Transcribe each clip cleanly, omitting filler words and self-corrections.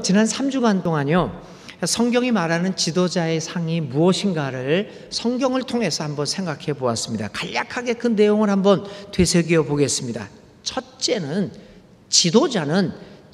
지난 3주간 동안요, 성경이 말하는 지도자의 상이 무엇인가를 성경을 통해서 한번 생각해 보았습니다. 간략하게 그 내용을 한번 되새겨 보겠습니다. 첫째는 지도자는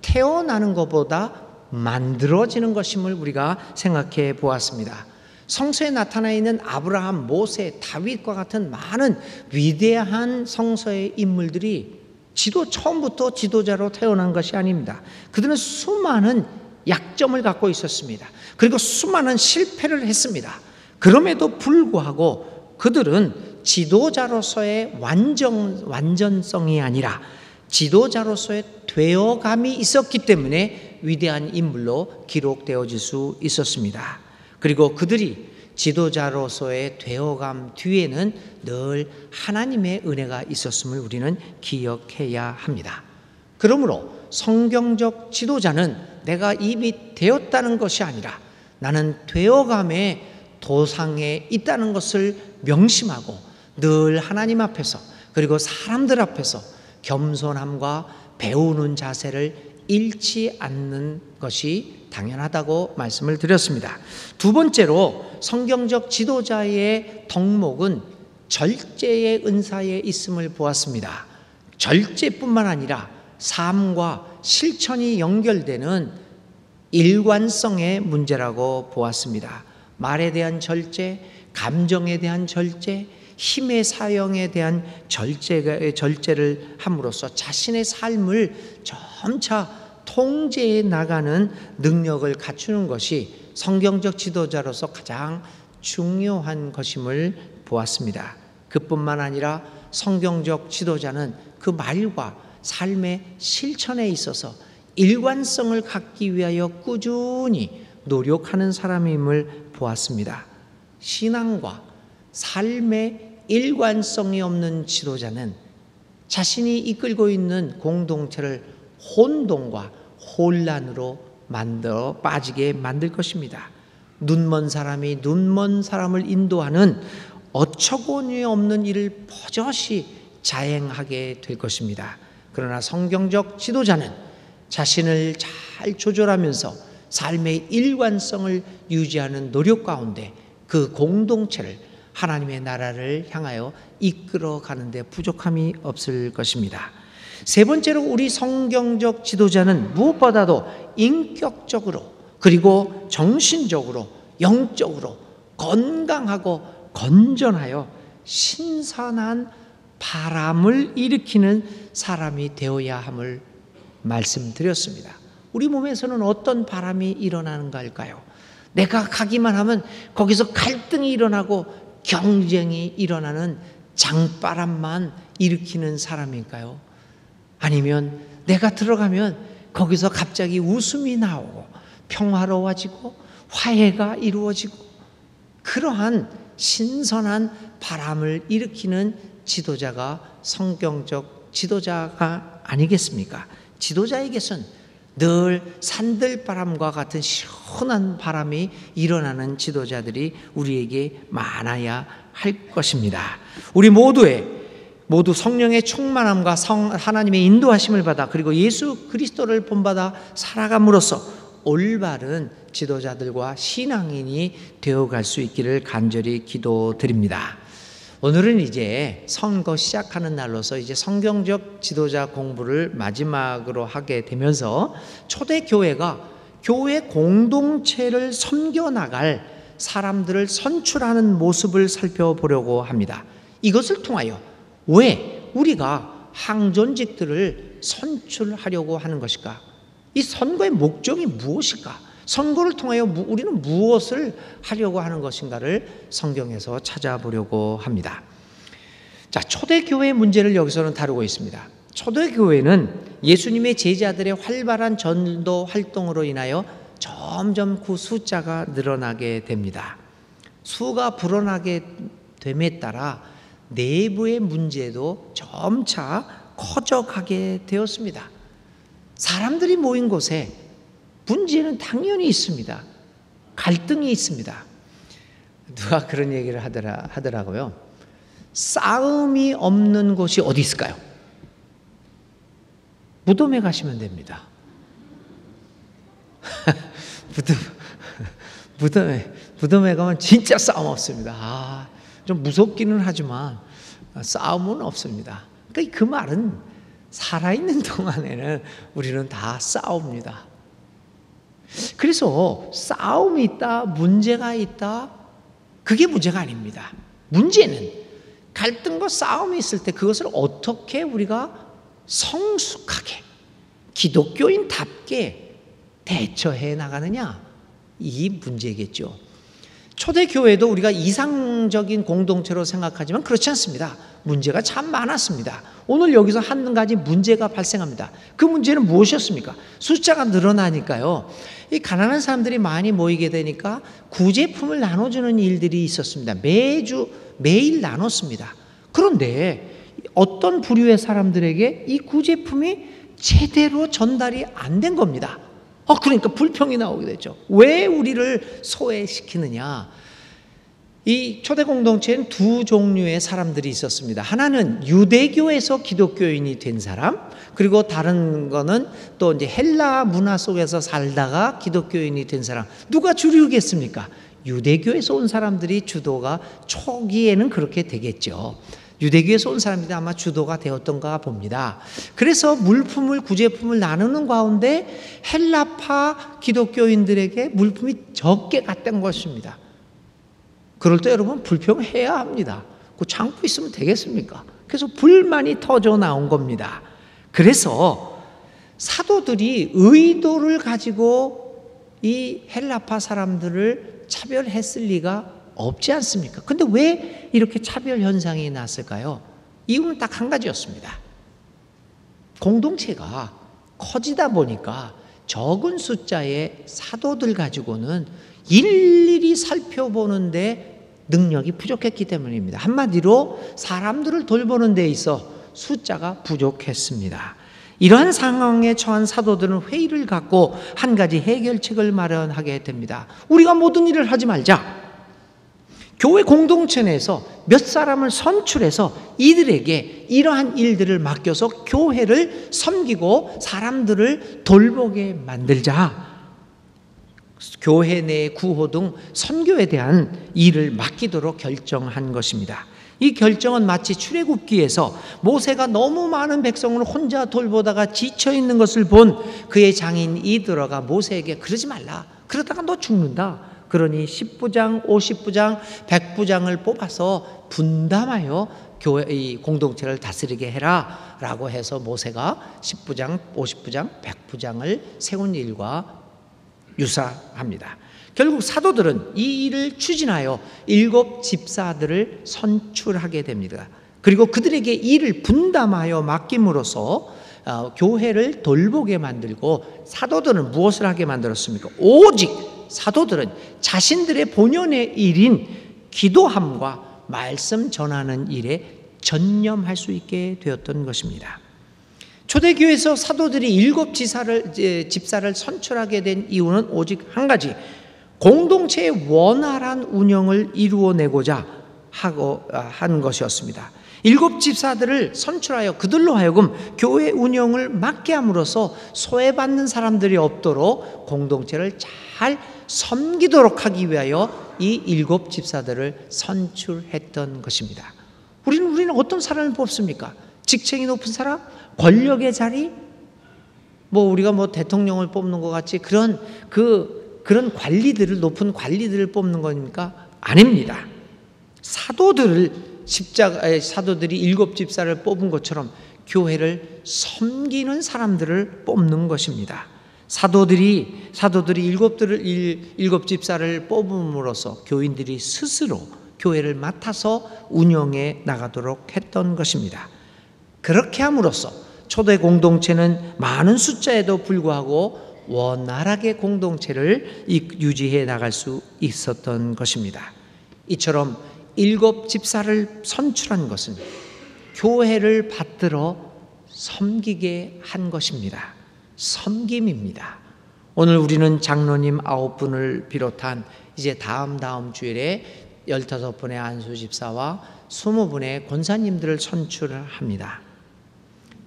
태어나는 것보다 만들어지는 것임을 우리가 생각해 보았습니다. 성서에 나타나 있는 아브라함, 모세, 다윗과 같은 많은 위대한 성서의 인물들이 처음부터 지도자로 태어난 것이 아닙니다. 그들은 수많은 약점을 갖고 있었습니다. 그리고 수많은 실패를 했습니다. 그럼에도 불구하고 그들은 지도자로서의 완전성이 아니라 지도자로서의 되어감이 있었기 때문에 위대한 인물로 기록되어질 수 있었습니다. 그리고 그들이 지도자로서의 되어감 뒤에는 늘 하나님의 은혜가 있었음을 우리는 기억해야 합니다. 그러므로 성경적 지도자는 내가 이미 되었다는 것이 아니라 나는 되어감의 도상에 있다는 것을 명심하고 늘 하나님 앞에서 그리고 사람들 앞에서 겸손함과 배우는 자세를 잃지 않는 것이 당연하다고 말씀을 드렸습니다. 두 번째로 성경적 지도자의 덕목은 절제의 은사에 있음을 보았습니다. 절제뿐만 아니라 삶과 실천이 연결되는 일관성의 문제라고 보았습니다. 말에 대한 절제, 감정에 대한 절제, 힘의 사용에 대한 절제를 함으로써 자신의 삶을 점차 통제해 나가는 능력을 갖추는 것이 성경적 지도자로서 가장 중요한 것임을 보았습니다. 그뿐만 아니라 성경적 지도자는 그 말과 삶의 실천에 있어서 일관성을 갖기 위하여 꾸준히 노력하는 사람임을 보았습니다. 신앙과 삶의 일관성이 없는 지도자는 자신이 이끌고 있는 공동체를 혼동과 혼란으로 빠지게 만들 것입니다. 눈먼 사람이 눈먼 사람을 인도하는 어처구니 없는 일을 버젓이 자행하게 될 것입니다. 그러나 성경적 지도자는 자신을 잘 조절하면서 삶의 일관성을 유지하는 노력 가운데 그 공동체를 하나님의 나라를 향하여 이끌어가는 데 부족함이 없을 것입니다. 세 번째로 우리 성경적 지도자는 무엇보다도 인격적으로 그리고 정신적으로 영적으로 건강하고 건전하여 신선한 바람을 일으키는 사람이 되어야 함을 말씀드렸습니다. 우리 몸에서는 어떤 바람이 일어나는가 할까요? 내가 가기만 하면 거기서 갈등이 일어나고 경쟁이 일어나는 장바람만 일으키는 사람일까요? 아니면 내가 들어가면 거기서 갑자기 웃음이 나오고 평화로워지고 화해가 이루어지고 그러한 신선한 바람을 일으키는 지도자가 성경적 지도자가 아니겠습니까? 지도자에게선 늘 산들바람과 같은 시원한 바람이 일어나는 지도자들이 우리에게 많아야 할 것입니다. 우리 모두 성령의 충만함과 하나님의 인도하심을 받아 그리고 예수 그리스도를 본받아 살아감으로써 올바른 지도자들과 신앙인이 되어갈 수 있기를 간절히 기도드립니다. 오늘은 이제 선거 시작하는 날로서 이제 성경적 지도자 공부를 마지막으로 하게 되면서 초대교회가 교회 공동체를 섬겨나갈 사람들을 선출하는 모습을 살펴보려고 합니다. 이것을 통하여 왜 우리가 항존직들을 선출하려고 하는 것일까? 이 선거의 목적이 무엇일까? 선거를 통하여 우리는 무엇을 하려고 하는 것인가를 성경에서 찾아보려고 합니다. 자, 초대교회의 문제를 여기서는 다루고 있습니다. 초대교회는 예수님의 제자들의 활발한 전도 활동으로 인하여 점점 그 숫자가 늘어나게 됩니다. 수가 불어나게 됨에 따라 내부의 문제도 점차 커져가게 되었습니다. 사람들이 모인 곳에 문제는 당연히 있습니다. 갈등이 있습니다. 누가 그런 얘기를 하더라고요. 싸움이 없는 곳이 어디 있을까요? 무덤에 가시면 됩니다. 무덤, 무덤에 가면 진짜 싸움 없습니다. 좀 무섭기는 하지만 싸움은 없습니다. 그러니까 그 말은 살아있는 동안에는 우리는 다 싸웁니다. 그래서 싸움이 있다, 문제가 있다, 그게 문제가 아닙니다. 문제는 갈등과 싸움이 있을 때 그것을 어떻게 우리가 성숙하게 기독교인답게 대처해 나가느냐, 이 문제겠죠. 초대교회도 우리가 이상적인 공동체로 생각하지만 그렇지 않습니다. 문제가 참 많았습니다. 오늘 여기서 한 가지 문제가 발생합니다. 그 문제는 무엇이었습니까? 숫자가 늘어나니까요, 이 가난한 사람들이 많이 모이게 되니까 구제품을 나눠주는 일들이 있었습니다. 매일 나눴습니다. 그런데 어떤 부류의 사람들에게 이 구제품이 제대로 전달이 안 된 겁니다. 그러니까 불평이 나오게 됐죠. 왜 우리를 소외시키느냐? 이 초대 공동체는 두 종류의 사람들이 있었습니다. 하나는 유대교에서 기독교인이 된 사람, 그리고 다른 거는 또 이제 헬라 문화 속에서 살다가 기독교인이 된 사람. 누가 주류겠습니까? 유대교에서 온 사람들이 주도가 초기에는 그렇게 되겠죠. 유대교에서 온 사람들이 아마 주도가 되었던가 봅니다. 그래서 물품을, 구제품을 나누는 가운데 헬라파 기독교인들에게 물품이 적게 갔던 것입니다. 그럴 때 여러분 불평해야 합니다. 그 창고 있으면 되겠습니까? 그래서 불만이 터져 나온 겁니다. 그래서 사도들이 의도를 가지고 이 헬라파 사람들을 차별했을 리가 없지 않습니까? 근데 왜 이렇게 차별 현상이 났을까요? 이유는 딱 한 가지였습니다. 공동체가 커지다 보니까 적은 숫자의 사도들 가지고는 일일이 살펴보는데 능력이 부족했기 때문입니다. 한마디로 사람들을 돌보는 데 있어 숫자가 부족했습니다. 이러한 상황에 처한 사도들은 회의를 갖고 한 가지 해결책을 마련하게 됩니다. 우리가 모든 일을 하지 말자. 교회 공동체 내에서 몇 사람을 선출해서 이들에게 이러한 일들을 맡겨서 교회를 섬기고 사람들을 돌보게 만들자. 교회 내 구호 등 선교에 대한 일을 맡기도록 결정한 것입니다. 이 결정은 마치 출애굽기에서 모세가 너무 많은 백성을 혼자 돌보다가 지쳐 있는 것을 본 그의 장인 이드로가 모세에게 그러지 말라. 그러다가 너 죽는다. 그러니 10부장, 50부장, 100부장을 뽑아서 분담하여 교회 이 공동체를 다스리게 해라 라고 해서 모세가 10부장, 50부장, 100부장을 세운 일과 유사합니다. 결국 사도들은 이 일을 추진하여 7 집사들을 선출하게 됩니다. 그리고 그들에게 일을 분담하여 맡김으로써 교회를 돌보게 만들고, 사도들은 무엇을 하게 만들었습니까? 오직 사도들은 자신들의 본연의 일인 기도함과 말씀 전하는 일에 전념할 수 있게 되었던 것입니다. 초대교회에서 사도들이 7 집사를 선출하게 된 이유는 오직 한 가지, 공동체의 원활한 운영을 이루어내고자 한 것이었습니다. 7 집사들을 선출하여 그들로 하여금 교회 운영을 맡게 함으로써 소외받는 사람들이 없도록 공동체를 잘 섬기도록 하기 위하여 이 7 집사들을 선출했던 것입니다. 우리는 어떤 사람을 뽑습니까? 직책이 높은 사람? 권력의 자리? 우리가 대통령을 뽑는 것 같이 그런 관리들을, 높은 관리들을 뽑는 겁니까? 아닙니다. 사도들이 7 집사를 뽑은 것처럼 교회를 섬기는 사람들을 뽑는 것입니다. 사도들이 7 집사를 뽑음으로써 교인들이 스스로 교회를 맡아서 운영해 나가도록 했던 것입니다. 그렇게 함으로써 초대 공동체는 많은 숫자에도 불구하고 원활하게 공동체를 유지해 나갈 수 있었던 것입니다. 이처럼 7 집사를 선출한 것은 교회를 받들어 섬기게 한 것입니다. 섬김입니다. 오늘 우리는 장로님 9분을 비롯한 이제 다음 주일에 15분의 안수 집사와 20분의 권사님들을 선출합니다.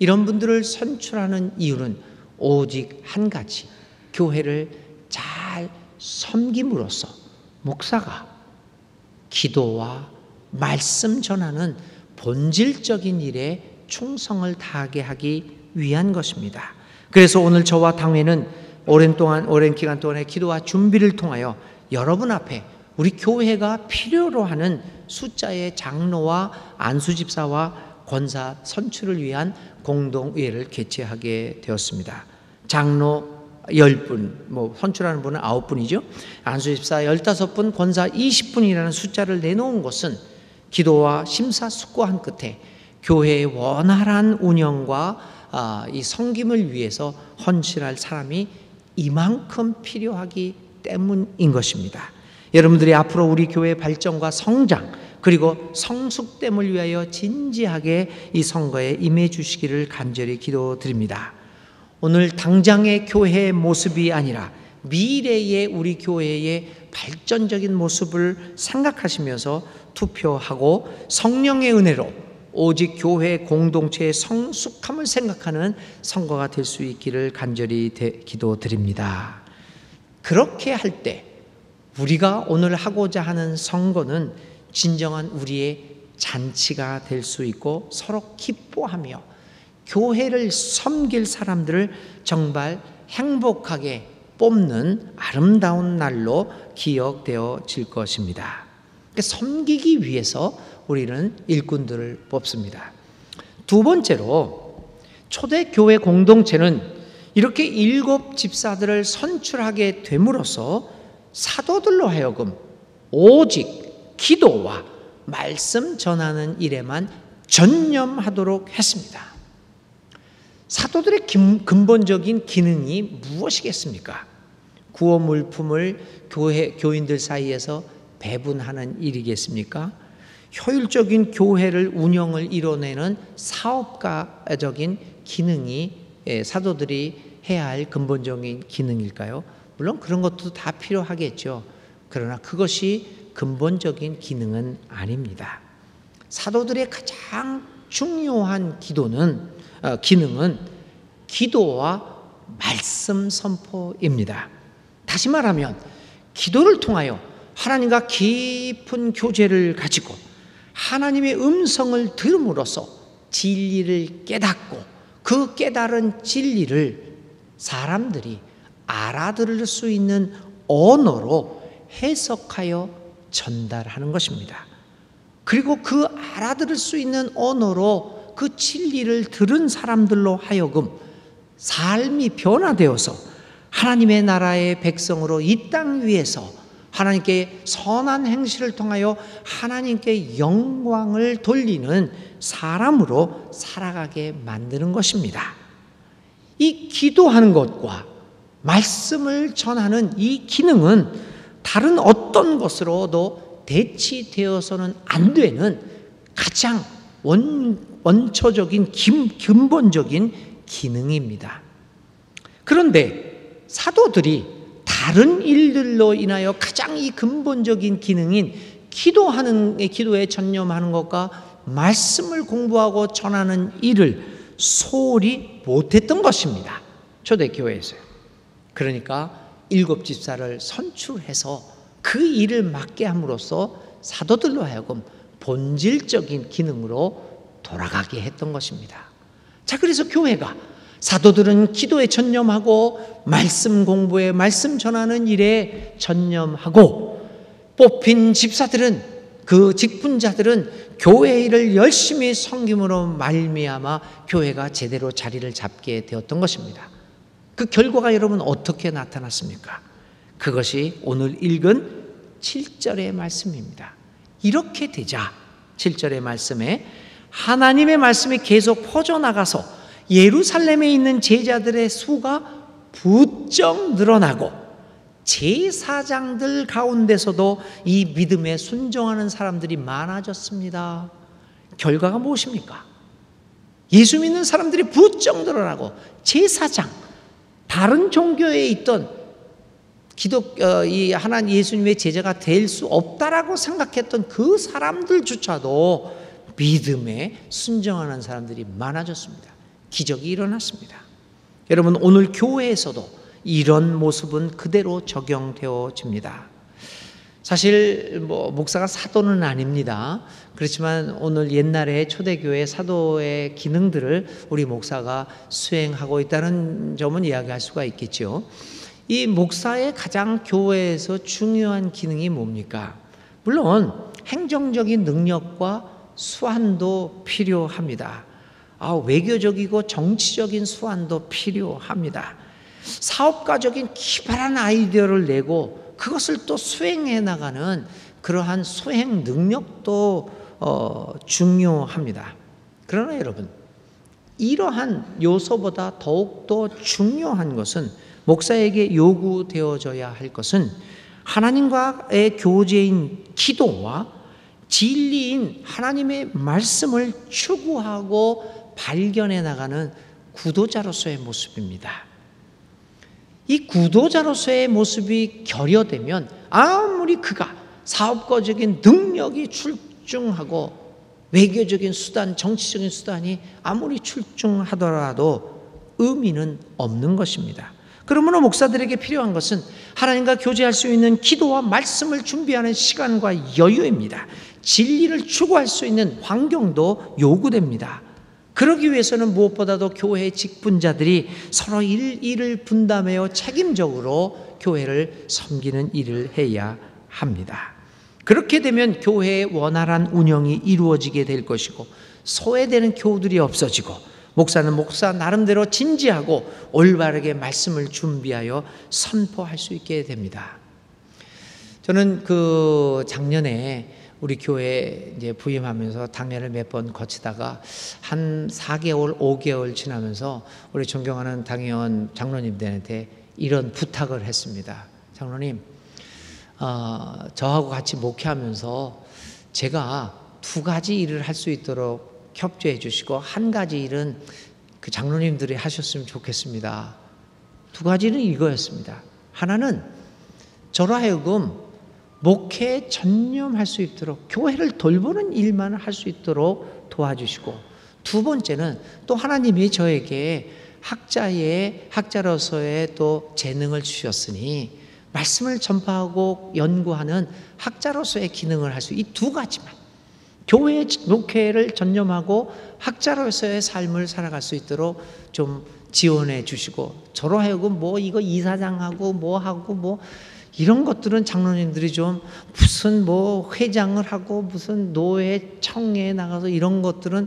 이런 분들을 선출하는 이유는 오직 한 가지, 교회를 잘 섬김으로써 목사가 기도와 말씀 전하는 본질적인 일에 충성을 다하게 하기 위한 것입니다. 그래서 오늘 저와 당회는 오랜 기간 동안의 기도와 준비를 통하여 여러분 앞에 우리 교회가 필요로 하는 숫자의 장로와 안수집사와 권사 선출을 위한 공동의회를 개최하게 되었습니다. 장로 10분, 선출하는 분은 9분이죠. 안수집사 15분, 권사 20분이라는 숫자를 내놓은 것은 기도와 심사숙고한 끝에 교회의 원활한 운영과 이 섬김을 위해서 헌신할 사람이 이만큼 필요하기 때문인 것입니다. 여러분들이 앞으로 우리 교회의 발전과 성장 그리고 성숙됨을 위하여 진지하게 이 선거에 임해 주시기를 간절히 기도드립니다. 오늘 당장의 교회의 모습이 아니라 미래의 우리 교회의 발전적인 모습을 생각하시면서 투표하고 성령의 은혜로 오직 교회 공동체의 성숙함을 생각하는 선거가 될 수 있기를 간절히 기도드립니다. 그렇게 할 때 우리가 오늘 하고자 하는 선거는 진정한 우리의 잔치가 될 수 있고 서로 기뻐하며 교회를 섬길 사람들을 정말 행복하게 뽑는 아름다운 날로 기억되어질 것입니다. 섬기기 위해서 우리는 일꾼들을 뽑습니다. 두 번째로 초대교회 공동체는 이렇게 7 집사들을 선출하게 됨으로써 사도들로 하여금 오직 기도와 말씀 전하는 일에만 전념하도록 했습니다. 사도들의 근본적인 기능이 무엇이겠습니까? 구호 물품을 교인들 사이에서 배분하는 일이겠습니까? 효율적인 교회를 운영을 이뤄내는 사업가적인 기능이 사도들이 해야 할 근본적인 기능일까요? 물론 그런 것도 다 필요하겠죠. 그러나 그것이 근본적인 기능은 아닙니다. 사도들의 가장 중요한 기능은 기도와 말씀 선포입니다. 다시 말하면 기도를 통하여 하나님과 깊은 교제를 가지고 하나님의 음성을 들음으로써 진리를 깨닫고 그 깨달은 진리를 사람들이 알아들을 수 있는 언어로 해석하여 전달하는 것입니다. 그리고 그 알아들을 수 있는 언어로 그 진리를 들은 사람들로 하여금 삶이 변화되어서 하나님의 나라의 백성으로 이 땅 위에서 하나님께 선한 행실을 통하여 하나님께 영광을 돌리는 사람으로 살아가게 만드는 것입니다. 이 기도하는 것과 말씀을 전하는 이 기능은 다른 어떤 것으로도 대치되어서는 안 되는 가장 원초적인 근본적인 기능입니다. 그런데 사도들이 다른 일들로 인하여 가장 이 근본적인 기능인 기도에 전념하는 것과 말씀을 공부하고 전하는 일을 소홀히 못했던 것입니다. 초대교회에서요. 그러니까 7 집사를 선출해서 그 일을 맡게 함으로써 사도들로 하여금 본질적인 기능으로 돌아가게 했던 것입니다. 자, 그래서 교회가 사도들은 기도에 전념하고 말씀 공부에 말씀 전하는 일에 전념하고 뽑힌 집사들은 그 직분자들은 교회 일을 열심히 섬김으로 말미암아 교회가 제대로 자리를 잡게 되었던 것입니다. 그 결과가 여러분 어떻게 나타났습니까? 그것이 오늘 읽은 7절의 말씀입니다. 이렇게 되자 7절의 말씀에 하나님의 말씀이 계속 퍼져나가서 예루살렘에 있는 제자들의 수가 부쩍 늘어나고 제사장들 가운데서도 이 믿음에 순종하는 사람들이 많아졌습니다. 결과가 무엇입니까? 예수 믿는 사람들이 부쩍 늘어나고 제사장, 다른 종교에 있던 하나님 예수님의 제자가 될 수 없다라고 생각했던 그 사람들조차도 믿음에 순종하는 사람들이 많아졌습니다. 기적이 일어났습니다. 여러분, 오늘 교회에서도 이런 모습은 그대로 적용되어집니다. 사실 목사가 사도는 아닙니다. 그렇지만 오늘 옛날에 초대교회 사도의 기능들을 우리 목사가 수행하고 있다는 점은 이야기할 수가 있겠죠. 이 목사의 가장 교회에서 중요한 기능이 뭡니까? 물론 행정적인 능력과 수완도 필요합니다. 외교적이고 정치적인 수완도 필요합니다. 사업가적인 기발한 아이디어를 내고 그것을 또 수행해 나가는 그러한 수행 능력도 중요합니다. 그러나 여러분, 이러한 요소보다 더욱더 중요한 것은, 목사에게 요구되어져야 할 것은 하나님과의 교제인 기도와 진리인 하나님의 말씀을 추구하고 발견해 나가는 구도자로서의 모습입니다. 이 구도자로서의 모습이 결여되면 아무리 그가 사업가적인 능력이 출중하고 외교적인 수단, 정치적인 수단이 아무리 출중하더라도 의미는 없는 것입니다. 그러므로 목사들에게 필요한 것은 하나님과 교제할 수 있는 기도와 말씀을 준비하는 시간과 여유입니다. 진리를 추구할 수 있는 환경도 요구됩니다. 그러기 위해서는 무엇보다도 교회의 직분자들이 서로 일을 분담하여 책임적으로 교회를 섬기는 일을 해야 합니다. 그렇게 되면 교회의 원활한 운영이 이루어지게 될 것이고, 소외되는 교우들이 없어지고, 목사는 목사 나름대로 진지하고 올바르게 말씀을 준비하여 선포할 수 있게 됩니다. 저는 작년에 우리 교회 이제 부임하면서 당회를 몇 번 거치다가 한 4개월, 5개월 지나면서 우리 존경하는 당회원 장로님들한테 이런 부탁을 했습니다. 장로님, 저하고 같이 목회하면서 제가 2가지 일을 할 수 있도록 협조해 주시고, 한 가지 일은 그 장로님들이 하셨으면 좋겠습니다. 2가지는 이거였습니다. 하나는 저로 하여금 목회에 전념할 수 있도록 교회를 돌보는 일만 할 수 있도록 도와주시고, 2번째는 또 하나님이 저에게 학자로서의 또 재능을 주셨으니 말씀을 전파하고 연구하는 학자로서의 기능을 할 수, 이 2가지만, 교회의 목회를 전념하고 학자로서의 삶을 살아갈 수 있도록 좀 지원해 주시고, 저로 하여금 이거 이사장하고 이런 것들은 장로님들이 좀 무슨 회장을 하고 무슨 노회 청회에 나가서 이런 것들은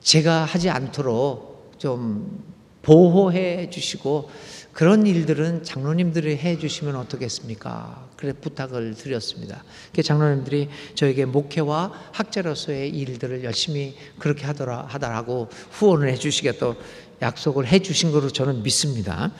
제가 하지 않도록 좀 보호해 주시고, 그런 일들은 장로님들이 해 주시면 어떻겠습니까? 그래 부탁을 드렸습니다. 장로님들이 저에게 목회와 학자로서의 일들을 열심히 그렇게 하더라고 후원을 해 주시겠다고 약속을 해 주신 거로 저는 믿습니다.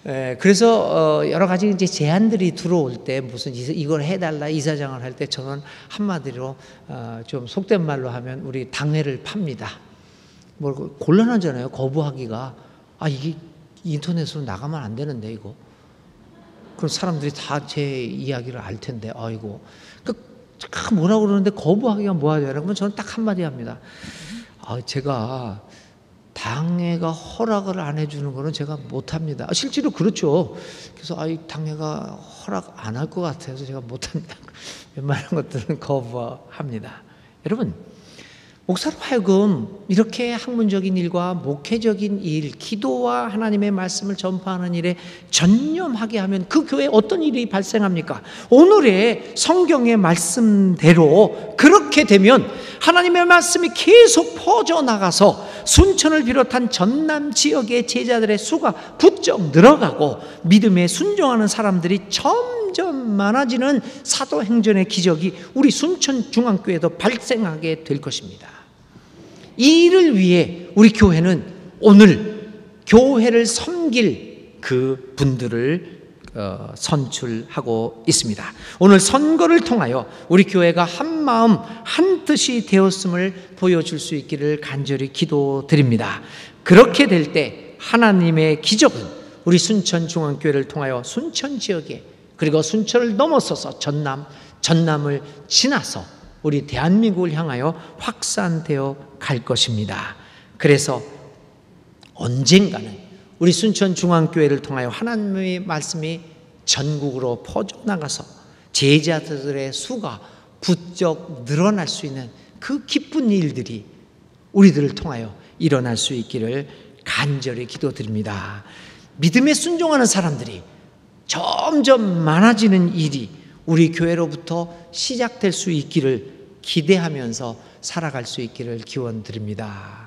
그래서 여러 가지 이제 제안들이 들어올 때 무슨 이걸 해달라 이사장을 할 때 저는 한마디로 좀 속된 말로 하면 우리 당회를 팝니다. 곤란하잖아요. 거부하기가. 이게 인터넷으로 나가면 안 되는데 이거. 그럼 사람들이 다 제 이야기를 알 텐데. 아이고. 뭐라고 그러는데 거부하기가 뭐하냐. 그러면 저는 딱 한마디 합니다. 제가 당회가 허락을 안 해주는 거는 제가 못합니다. 실제로 그렇죠. 그래서 당회가 허락 안 할 것 같아서 제가 못합니다. 웬만한 것들은 거부합니다. 여러분, 목사로 하여금 이렇게 학문적인 일과 목회적인 일, 기도와 하나님의 말씀을 전파하는 일에 전념하게 하면 그 교회에 어떤 일이 발생합니까? 오늘의 성경의 말씀대로 그렇게 되면 하나님의 말씀이 계속 퍼져나가서 순천을 비롯한 전남 지역의 제자들의 수가 부쩍 늘어가고 믿음에 순종하는 사람들이 점점 많아지는 사도행전의 기적이 우리 순천중앙교회도 발생하게 될 것입니다. 이 일을 위해 우리 교회는 오늘 교회를 섬길 그 분들을 선출하고 있습니다. 오늘 선거를 통하여 우리 교회가 한 마음 한 뜻이 되었음을 보여줄 수 있기를 간절히 기도드립니다. 그렇게 될 때 하나님의 기적은 우리 순천중앙교회를 통하여 순천 지역에, 그리고 순천을 넘어서서 전남을 지나서 우리 대한민국을 향하여 확산되어 갈 것입니다. 그래서 언젠가는 우리 순천중앙교회를 통하여 하나님의 말씀이 전국으로 퍼져나가서 제자들의 수가 부쩍 늘어날 수 있는 그 기쁜 일들이 우리들을 통하여 일어날 수 있기를 간절히 기도드립니다. 믿음에 순종하는 사람들이 점점 많아지는 일이 우리 교회로부터 시작될 수 있기를 기대하면서 살아갈 수 있기를 기원드립니다.